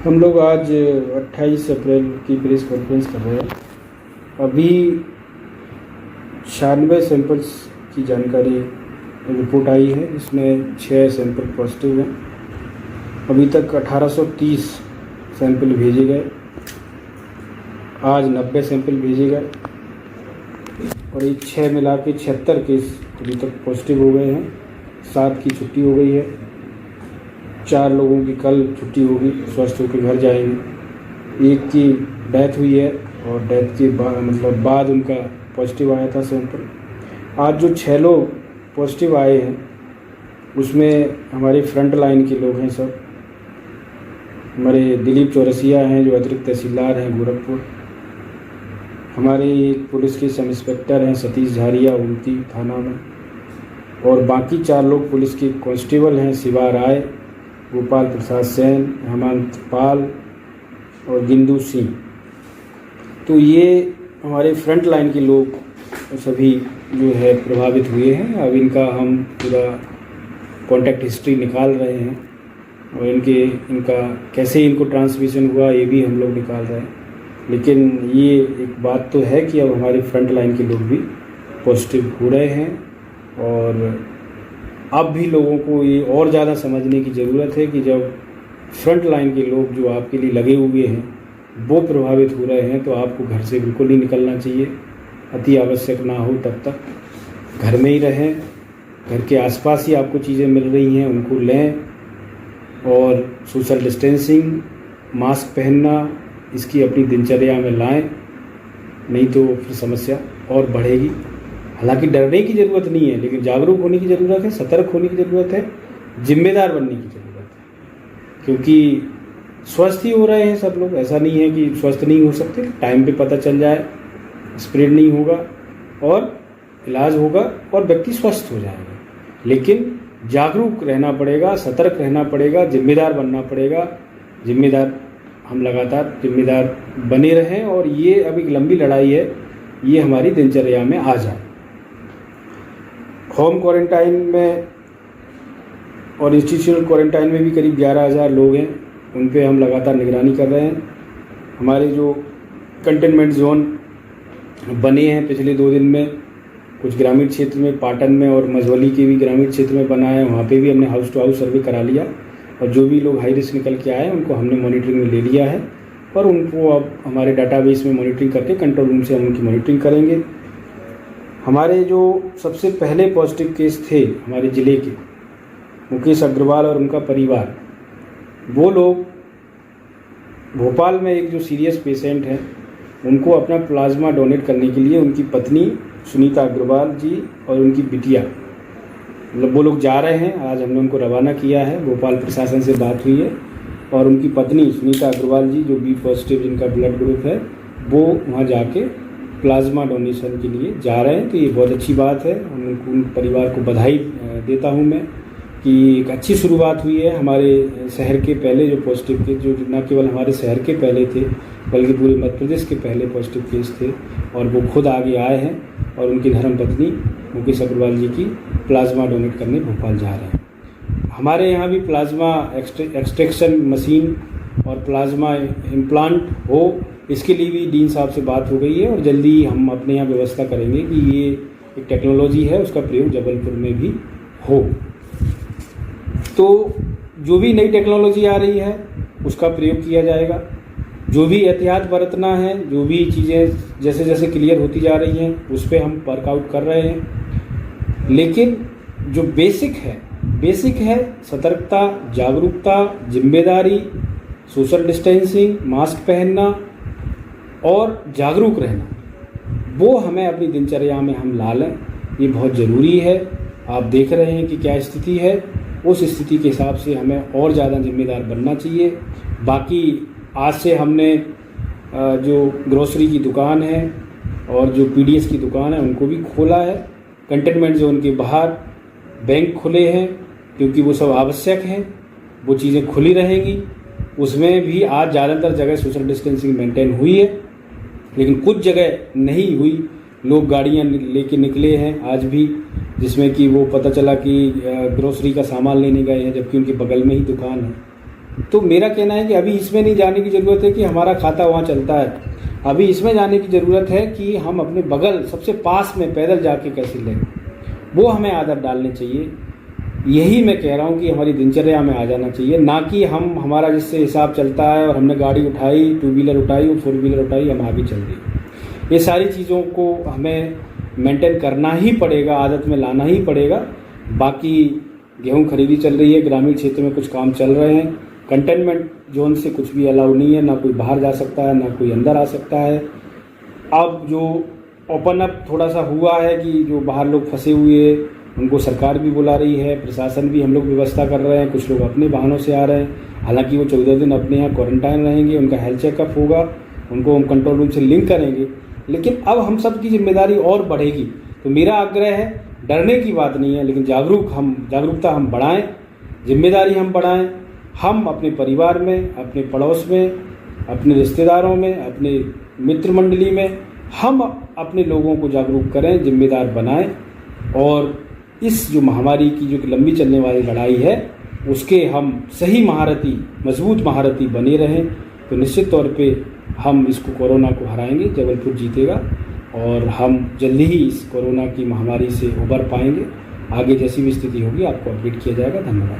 हम लोग आज 28 अप्रैल की प्रेस कॉन्फ्रेंस कर रहे हैं। अभी 96 सैंपल्स की जानकारी रिपोर्ट आई है, इसमें 6 सैंपल पॉजिटिव हैं। अभी तक 1830 सैंपल भेजे गए, आज 90 सैंपल भेजे गए और ये 6 मिला के 76 केस अभी तक पॉजिटिव हो गए हैं। 7 की छुट्टी हो गई है, 4 लोगों की कल छुट्टी होगी, स्वस्थ होकर घर जाएंगे। एक की डेथ हुई है और डेथ के बाद उनका पॉजिटिव आया था सैंपल। आज जो 6 लोग पॉजिटिव आए हैं उसमें हमारे फ्रंट लाइन के लोग हैं। सब हमारे दिलीप चौरसिया हैं जो अतिरिक्त तहसीलदार हैं गोरखपुर। हमारे पुलिस के सब इंस्पेक्टर हैं सतीश झारिया उमती थाना में, और बाकी 4 लोग पुलिस के कांस्टेबल हैं शिवा राय, गोपाल प्रसाद सेन, हेमंत पाल और गिंदू सिंह। तो ये हमारे फ्रंट लाइन के लोग सभी जो है प्रभावित हुए हैं। अब इनका हम पूरा कॉन्टैक्ट हिस्ट्री निकाल रहे हैं और इनका कैसे इनको ट्रांसमिशन हुआ ये भी हम लोग निकाल रहे हैं। लेकिन ये एक बात तो है कि अब हमारे फ्रंट लाइन के लोग भी पॉजिटिव हो रहे हैं और अब भी लोगों को ये और ज़्यादा समझने की ज़रूरत है कि जब फ्रंट लाइन के लोग जो आपके लिए लगे हुए हैं वो प्रभावित हो रहे हैं तो आपको घर से बिल्कुल नहीं निकलना चाहिए। अति आवश्यक ना हो तब तक घर में ही रहें। घर के आसपास ही आपको चीज़ें मिल रही हैं उनको लें, और सोशल डिस्टेंसिंग, मास्क पहनना इसकी अपनी दिनचर्या में लाएं, नहीं तो फिर समस्या और बढ़ेगी। हालांकि डरने की ज़रूरत नहीं है, लेकिन जागरूक होने की ज़रूरत है, सतर्क होने की ज़रूरत है, जिम्मेदार बनने की ज़रूरत है। क्योंकि स्वस्थ ही हो रहे हैं सब लोग, ऐसा नहीं है कि स्वस्थ नहीं हो सकते। टाइम पे पता चल जाए, स्प्रेड नहीं होगा और इलाज होगा और व्यक्ति स्वस्थ हो जाएगा। लेकिन जागरूक रहना पड़ेगा, सतर्क रहना पड़ेगा, जिम्मेदार बनना पड़ेगा। हम लगातार जिम्मेदार बने रहें और ये अब एक लंबी लड़ाई है, ये हमारी दिनचर्या में आ जाए। होम क्वारंटाइन में और इंस्टीट्यूशनल क्वारंटाइन में भी करीब 11,000 लोग हैं, उन पे हम लगातार निगरानी कर रहे हैं। हमारे जो कंटेनमेंट जोन बने हैं पिछले 2 दिन में, कुछ ग्रामीण क्षेत्र में पाटन में और मझौली के भी ग्रामीण क्षेत्र में बना है, वहाँ पे भी हमने हाउस टू हाउस सर्वे करा लिया और जो भी लोग हाई रिस्क निकल के आए हैं उनको हमने मॉनिटरिंग में ले लिया है और उनको अब हमारे डाटाबेस में मॉनिटरिंग करके कंट्रोल रूम से हम उनकी मॉनिटरिंग करेंगे। हमारे जो सबसे पहले पॉजिटिव केस थे हमारे ज़िले के, मुकेश अग्रवाल और उनका परिवार, वो लोग भोपाल में एक जो सीरियस पेशेंट हैं उनको अपना प्लाज्मा डोनेट करने के लिए उनकी पत्नी सुनीता अग्रवाल जी और उनकी बिटिया, वो लोग जा रहे हैं। आज हमने उनको रवाना किया है, भोपाल प्रशासन से बात हुई है और उनकी पत्नी सुनीता अग्रवाल जी जो बी पॉजिटिव जिनका ब्लड ग्रुप है वो वहाँ जाके प्लाज्मा डोनेशन के लिए जा रहे हैं। तो ये बहुत अच्छी बात है, उन परिवार को बधाई देता हूँ मैं कि एक अच्छी शुरुआत हुई है। हमारे शहर के पहले जो पॉजिटिव केस, जो न केवल हमारे शहर के पहले थे बल्कि पूरे मध्य प्रदेश के पहले पॉजिटिव केस थे, और वो खुद आगे आए हैं और उनकी धर्मपत्नी मुकेश अग्रवाल जी की प्लाज्मा डोनेट करने भोपाल जा रहे हैं। हमारे यहाँ भी प्लाज्मा एक्सट्रैक्शन मशीन और प्लाज्मा इम्प्लांट हो, इसके लिए भी डीन साहब से बात हो गई है और जल्दी हम अपने यहाँ व्यवस्था करेंगे कि ये एक टेक्नोलॉजी है उसका प्रयोग जबलपुर में भी हो। तो जो भी नई टेक्नोलॉजी आ रही है उसका प्रयोग किया जाएगा। जो भी एहतियात बरतना है, जो भी चीज़ें जैसे जैसे क्लियर होती जा रही हैं उस पर हम वर्कआउट कर रहे हैं। लेकिन जो बेसिक है सतर्कता, जागरूकता, जिम्मेदारी, सोशल डिस्टेंसिंग, मास्क पहनना और जागरूक रहना, वो हमें अपनी दिनचर्या में हम ला लें, ये बहुत ज़रूरी है। आप देख रहे हैं कि क्या स्थिति है, उस स्थिति के हिसाब से हमें और ज़्यादा जिम्मेदार बनना चाहिए। बाकी आज से हमने जो ग्रोसरी की दुकान है और जो पीडीएस की दुकान है उनको भी खोला है। कंटेनमेंट जोन के बाहर बैंक खुले हैं क्योंकि वो सब आवश्यक हैं, वो चीज़ें खुली रहेंगी। उसमें भी आज ज़्यादातर जगह सोशल डिस्टेंसिंग मेंटेन हुई है, लेकिन कुछ जगह नहीं हुई। लोग गाड़ियां लेके निकले हैं आज भी, जिसमें कि वो पता चला कि ग्रोसरी का सामान लेने गए हैं जबकि उनके बगल में ही दुकान है। तो मेरा कहना है कि अभी इसमें नहीं जाने की ज़रूरत है कि हमारा खाता वहाँ चलता है। अभी इसमें जाने की ज़रूरत है कि हम अपने बगल सबसे पास में पैदल जाके कैसे लें, वो हमें आदत डालनी चाहिए। यही मैं कह रहा हूँ कि हमारी दिनचर्या में आ जाना चाहिए, ना कि हम हमारा जिससे हिसाब चलता है और हमने गाड़ी उठाई, 2 व्हीलर उठाई और 4 व्हीलर उठाई, हम आगे चल दिए। ये सारी चीज़ों को हमें मेंटेन करना ही पड़ेगा, आदत में लाना ही पड़ेगा। बाकी गेहूँ खरीदी चल रही है, ग्रामीण क्षेत्र में कुछ काम चल रहे हैं। कंटेनमेंट जोन से कुछ भी अलाउ नहीं है, ना कोई बाहर जा सकता है, ना कोई अंदर आ सकता है। अब जो ओपन अप थोड़ा सा हुआ है कि जो बाहर लोग फंसे हुए उनको सरकार भी बुला रही है, प्रशासन भी, हम लोग व्यवस्था कर रहे हैं। कुछ लोग अपने वाहनों से आ रहे हैं, हालांकि वो 14 दिन अपने यहाँ क्वारंटाइन रहेंगे, उनका हेल्थ चेकअप होगा, उनको हम कंट्रोल रूम से लिंक करेंगे। लेकिन अब हम सब की जिम्मेदारी और बढ़ेगी। तो मेरा आग्रह है, डरने की बात नहीं है, लेकिन जागरूकता हम बढ़ाएं, जिम्मेदारी हम बढ़ाएं। हम अपने परिवार में, अपने पड़ोस में, अपने रिश्तेदारों में, अपने मित्र मंडली में हम अपने लोगों को जागरूक करें, जिम्मेदार बनाएं और इस जो महामारी की जो लंबी चलने वाली लड़ाई है उसके हम सही महारथी, मजबूत महारथी बने रहें। तो निश्चित तौर पे हम इसको, कोरोना को हराएंगे, जबलपुर जीतेगा और हम जल्दी ही इस कोरोना की महामारी से उबर पाएंगे। आगे जैसी भी स्थिति होगी आपको अपडेट किया जाएगा। धन्यवाद।